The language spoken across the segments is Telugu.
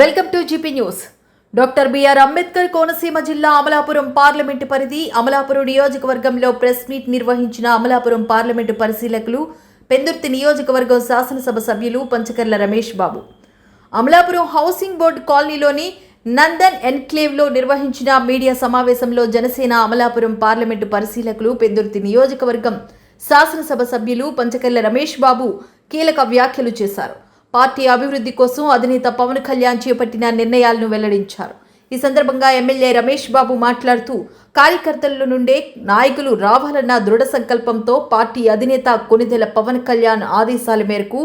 Welcome to GP news. Doctor BR Ambedkar Konaseema జిల్లా అమలాపురం పార్లమెంటు పరిధి అమలాపురం నియోజకవర్గంలో ప్రెస్ మీట్ నిర్వహించిన అమలాపురం పార్లమెంటు పరిశీలకులు పెందుర్తి నియోజకవర్గం శాసనసభ సభ్యులు పంచకర్ల రమేష్ బాబు అమలాపురం హౌసింగ్ బోర్డు కాలనీలోని నందన్ ఎన్క్లేవ్లో నిర్వహించిన మీడియా సమావేశంలో జనసేన అమలాపురం పార్లమెంటు పరిశీలకులు పెందుర్తి నియోజకవర్గం శాసనసభ సభ్యులు పంచకర్ల రమేష్ బాబు కీలక వ్యాఖ్యలు చేశారు. పార్టీ అభివృద్ధి కోసం అధినేత పవన్ కళ్యాణ్ చేపట్టిన నిర్ణయాలను వెల్లడించారు. ఈ సందర్భంగా ఎమ్మెల్యే రమేష్ బాబు మాట్లాడుతూ కార్యకర్తల నుండే నాయకులు రావాలన్న దృఢ సంకల్పంతో పార్టీ అధినేత కొనిదెల పవన్ కళ్యాణ్ ఆదేశాల మేరకు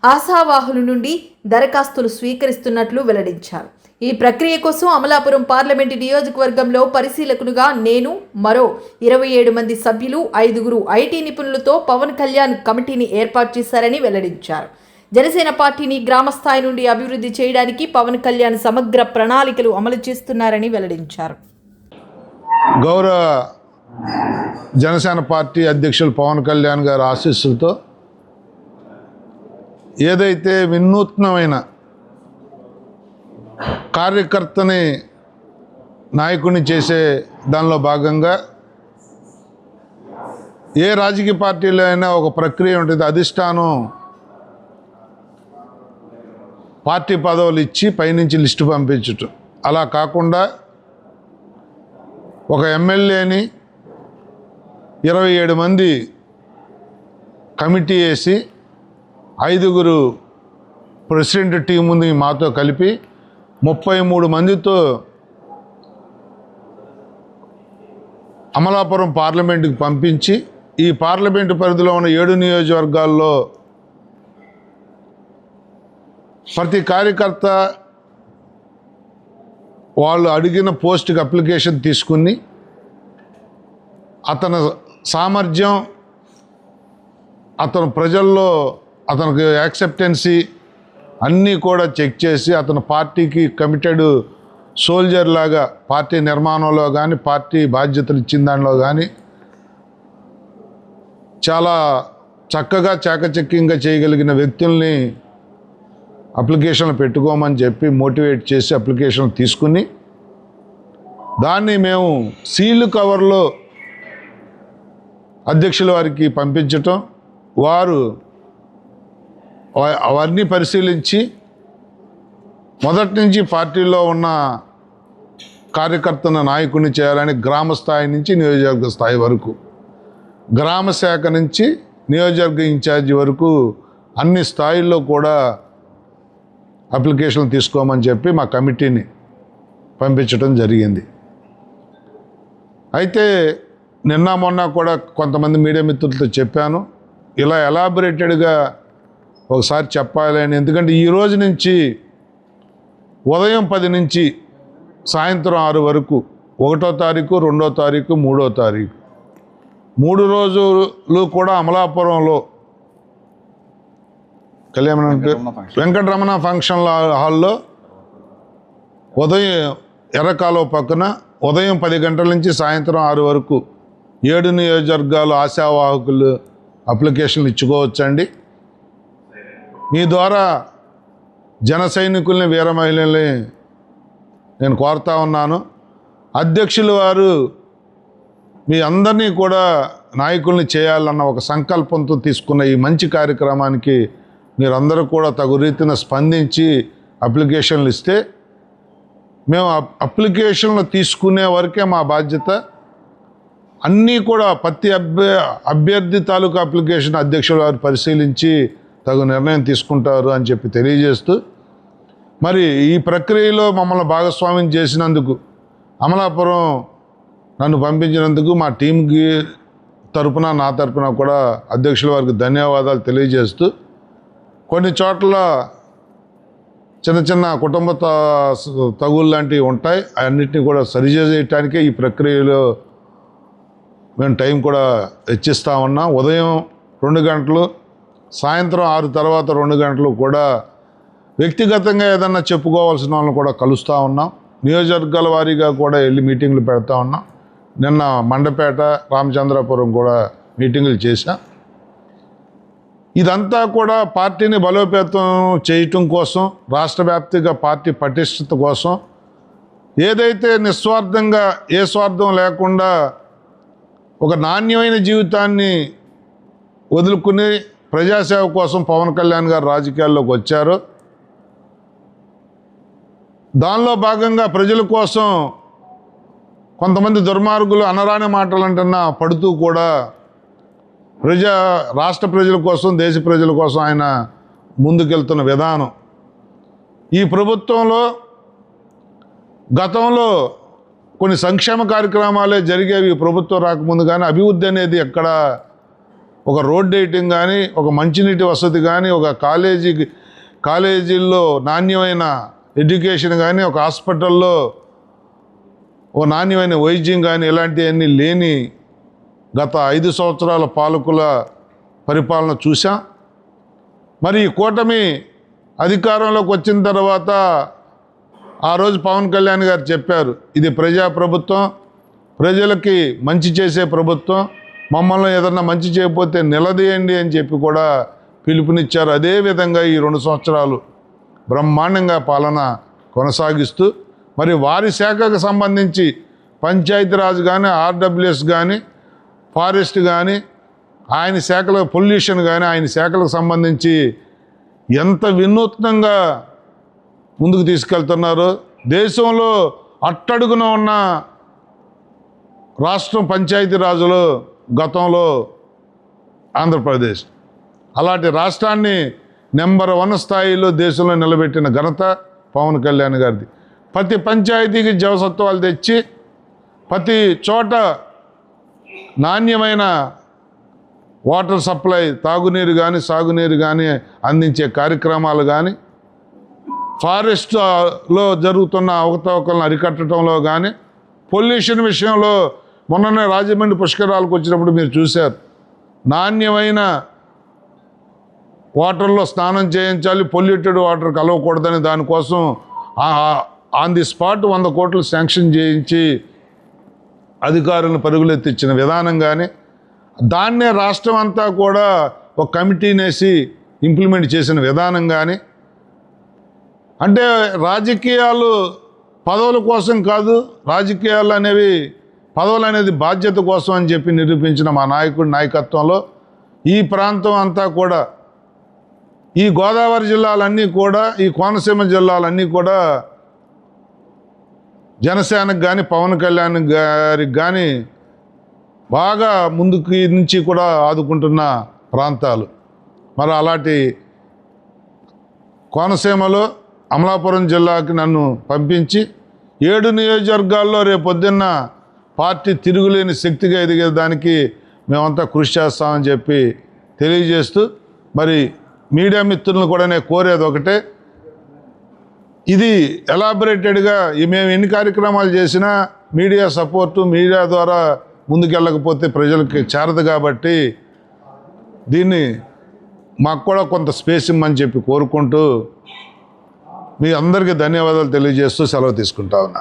ఆశావాహుల నుండి దరఖాస్తులు స్వీకరిస్తున్నట్లు వెల్లడించారు. ఈ ప్రక్రియ కోసం అమలాపురం పార్లమెంటు నియోజకవర్గంలో పరిశీలకులుగా నేను మరో 27 మంది సభ్యులు 5 ఐటీ నిపుణులతో పవన్ కళ్యాణ్ కమిటీని ఏర్పాటు చేశారని వెల్లడించారు. జనసేన పార్టీని గ్రామస్థాయి నుండి అభివృద్ధి చేయడానికి పవన్ కళ్యాణ్ సమగ్ర ప్రణాళికలు అమలు చేస్తున్నారని వెల్లడించారు. గౌరవ జనసేన పార్టీ అధ్యక్షులు పవన్ కళ్యాణ్ గారి ఆశీస్సులతో ఏదైతే వినూత్నమైన కార్యకర్తని నాయకుడిని చేసే దానిలో భాగంగా ఏ రాజకీయ పార్టీలో అయినా ఒక ప్రక్రియ ఉంటుంది. అధిష్టానం పార్టీ పదవులు ఇచ్చి పైనుంచి లిస్టు పంపించటం, అలా కాకుండా ఒక ఎమ్మెల్యేని 27 మంది కమిటీ వేసి 5 ప్రెసిడెంట్ టీం ఉంది మాతో కలిపి 33 మందితో అమలాపురం పార్లమెంటుకి పంపించి ఈ పార్లమెంటు పరిధిలో ఉన్న 7 నియోజకవర్గాల్లో ప్రతి కార్యకర్త వాళ్ళు అడిగిన పోస్ట్కి అప్లికేషన్ తీసుకుని అతని సామర్థ్యం, అతను ప్రజల్లో అతనికి యాక్సెప్టెన్సీ అన్నీ కూడా చెక్ చేసి అతను పార్టీకి కమిటెడ్ సోల్జర్ లాగా పార్టీ నిర్మాణంలో కానీ పార్టీ బాధ్యతలు ఇచ్చిన దానిలో కానీ చాలా చక్కగా చాకచక్యంగా చేయగలిగిన వ్యక్తుల్ని అప్లికేషన్లు పెట్టుకోమని చెప్పి మోటివేట్ చేసి అప్లికేషన్ తీసుకుని దాన్ని మేము సీల్ కవర్లో అధ్యక్షుల వారికి పంపించటం, వారు అవన్నీ పరిశీలించి మొదటి నుంచి పార్టీలో ఉన్న కార్యకర్తను నాయకుడిని చేయాలని గ్రామ స్థాయి నుంచి నియోజకవర్గ స్థాయి వరకు, గ్రామ శాఖ నుంచి నియోజకవర్గ ఇన్ఛార్జి వరకు అన్ని స్థాయిల్లో కూడా అప్లికేషన్లు తీసుకోమని చెప్పి మా కమిటీని పంపించడం జరిగింది. అయితే నిన్న మొన్న కూడా కొంతమంది మీడియా మిత్రులతో చెప్పాను, ఇలా ఎలాబొరేటెడ్గా ఒకసారి చెప్పాలి అని. ఎందుకంటే ఈ రోజు నుంచి ఉదయం 10 నుంచి సాయంత్రం 6 వరకు 1వ తారీఖు 2వ తారీఖు 3వ తారీఖు 3 రోజులు కూడా అమలాపురంలో వెంకటరమణ ఫంక్షన్ హాల్లో ఉదయం ఎర్రకాలువ పక్కన ఉదయం 10 గంటల నుంచి సాయంత్రం 6 వరకు 7 నియోజకవర్గాలు ఆశావాహకులు అప్లికేషన్లు ఇచ్చుకోవచ్చండి. మీ ద్వారా జన సైనికుల్ని వీర మహిళల్ని నేను కోరుతా ఉన్నాను. అధ్యక్షులు వారు మీ అందరినీ కూడా నాయకుల్ని చేయాలన్న ఒక సంకల్పంతో తీసుకున్న ఈ మంచి కార్యక్రమానికి మీరందరూ కూడా తగు రీతిన స్పందించి అప్లికేషన్లు ఇస్తే మేము అప్లికేషన్లు తీసుకునే వరకే మా బాధ్యత. అన్నీ కూడా ప్రతి అభ్యర్థి తాలూకా అప్లికేషన్ అధ్యక్షుల వారు పరిశీలించి తగు నిర్ణయం తీసుకుంటారు అని చెప్పి తెలియజేస్తూ, మరి ఈ ప్రక్రియలో మమ్మల్ని భాగస్వామ్యం చేసినందుకు, అమలాపురం నన్ను పంపించినందుకు మా టీంకి తరపున నా తరపున కూడా అధ్యక్షుల వారికి ధన్యవాదాలు తెలియజేస్తూ, కొన్ని చోట్ల చిన్న చిన్న కుటుంబ తగులు లాంటివి ఉంటాయి, అన్నిటిని కూడా సరిచేయటానికే ఈ ప్రక్రియలో మేము టైం కూడా వెచ్చిస్తూ ఉన్నాం. ఉదయం 2 గంటలు, సాయంత్రం 6 తర్వాత 2 గంటలు కూడా వ్యక్తిగతంగా ఏదన్నా చెప్పుకోవాల్సిన వాళ్ళని కూడా కలుస్తూ ఉన్నాం. నియోజకవర్గాల వారీగా కూడా వెళ్ళి మీటింగ్లు పెడతా ఉన్నాం. నిన్న మండపేట, రామచంద్రాపురం కూడా మీటింగులు చేశాం. ఇదంతా కూడా పార్టీని బలోపేతం చేయటం కోసం, రాష్ట్ర వ్యాప్తంగా పార్టీ పటిష్టత కోసం, ఏదైతే నిస్వార్థంగా ఏ స్వార్థం లేకుండా ఒక నాణ్యమైన జీవితాన్ని వదులుకుని ప్రజాసేవ కోసం పవన్ కళ్యాణ్ గారు రాజకీయాల్లోకి వచ్చారు. దానిలో భాగంగా ప్రజల కోసం కొంతమంది దుర్మార్గులు అనరాని మాటలు అంటున్నా పడుతూ కూడా రాష్ట్ర ప్రజల కోసం, దేశ ప్రజల కోసం ఆయన ముందుకెళ్తున్న విధానం, ఈ ప్రభుత్వంలో గతంలో కొన్ని సంక్షేమ కార్యక్రమాలే జరిగేవి ప్రభుత్వం రాకముందు, కానీ అభివృద్ధి అనేది ఎక్కడ, ఒక రోడ్ వేయటం కానీ, ఒక మంచినీటి వసతి కానీ, ఒక కాలేజీల్లో నాణ్యమైన ఎడ్యుకేషన్ కానీ, ఒక హాస్పిటల్లో ఒక నాణ్యమైన వైద్యం కానీ, ఇలాంటివన్నీ లేని గత 5 సంవత్సరాల పాలకుల పరిపాలన చూసాం. మరి ఈ కూటమి అధికారంలోకి వచ్చిన తర్వాత ఆ రోజు పవన్ కళ్యాణ్ గారు చెప్పారు, ఇది ప్రజాప్రభుత్వం, ప్రజలకి మంచి చేసే ప్రభుత్వం, మమ్మల్ని ఏదన్నా మంచి చేయకపోతే నిలదీయండి అని చెప్పి కూడా పిలుపునిచ్చారు. అదేవిధంగా ఈ 2 సంవత్సరాలు బ్రహ్మాండంగా పాలన కొనసాగిస్తూ, మరి వారి శాఖకు సంబంధించి పంచాయతీరాజ్ కానీ, ఆర్డబ్ల్యూఎస్ కానీ, ఫారెస్ట్ కానీ, ఆయన శాఖల పొల్యూషన్ కానీ, ఆయన శాఖలకు సంబంధించి ఎంత వినూత్నంగా ముందుకు తీసుకెళ్తున్నారు. దేశంలో అట్టడుగున ఉన్న రాష్ట్రం పంచాయతీరాజులో గతంలో ఆంధ్రప్రదేశ్, అలాంటి రాష్ట్రాన్ని నెంబర్ 1 స్థాయిలో దేశంలో నిలబెట్టిన ఘనత పవన్ కళ్యాణ్ గారిది. ప్రతి పంచాయతీకి జవసత్వాలు తెచ్చి ప్రతి చోట నాణ్యమైన వాటర్ సప్లై, తాగునీరు కానీ, సాగునీరు కానీ అందించే కార్యక్రమాలు కానీ, ఫారెస్ట్లో జరుగుతున్న అవకతవకలను అరికట్టడంలో కానీ, పొల్యూషన్ విషయంలో మొన్ననే రాజమండ్రి పుష్కరాలకు వచ్చినప్పుడు మీరు చూశారు, నాణ్యమైన వాటర్లో స్నానం చేయించాలి, పొల్యూటెడ్ వాటర్ కలవకూడదని దానికోసం ఆన్ ది స్పాట్ 100 కోట్లు శాంక్షన్ చేయించి అధికారులను పరుగులెత్తించిన విధానం కానీ, దాన్నే రాష్ట్రం అంతా కూడా ఒక కమిటీనేసి ఇంప్లిమెంట్ చేసిన విధానం కానీ, అంటే రాజకీయాలు పదవుల కోసం కాదు, రాజకీయాలు అనేవి పదవులు అనేది బాధ్యత కోసం అని చెప్పి నిరూపించిన మా నాయకుడి నాయకత్వంలో ఈ ప్రాంతం అంతా కూడా, ఈ గోదావరి జిల్లాలన్నీ కూడా, ఈ కోనసీమ జిల్లాలన్నీ కూడా జనసేనకు కానీ, పవన్ కళ్యాణ్ గారికి కానీ బాగా ముందుకి నుంచి కూడా ఆదుకుంటున్న ప్రాంతాలు. మరి అలాంటి కోనసీమలో అమలాపురం జిల్లాకి నన్ను పంపించి 7 నియోజకవర్గాల్లో రేపొద్దున్న పార్టీ తిరుగులేని శక్తిగా ఎదిగేదానికి మేమంతా కృషి చేస్తామని చెప్పి తెలియజేస్తూ, మరి మీడియా మిత్రులను కూడా నేను కోరేది ఒకటే, ఇది ఎలాబరేటెడ్గా మేము ఎన్ని కార్యక్రమాలు చేసినా మీడియా సపోర్టు, మీడియా ద్వారా ముందుకెళ్ళకపోతే ప్రజలకి చేరదు. కాబట్టి దీన్ని మాకు కూడా కొంత స్పేస్ ఇమ్మని చెప్పి కోరుకుంటూ మీ అందరికీ ధన్యవాదాలు తెలియజేస్తూ సెలవు తీసుకుంటా ఉన్నా.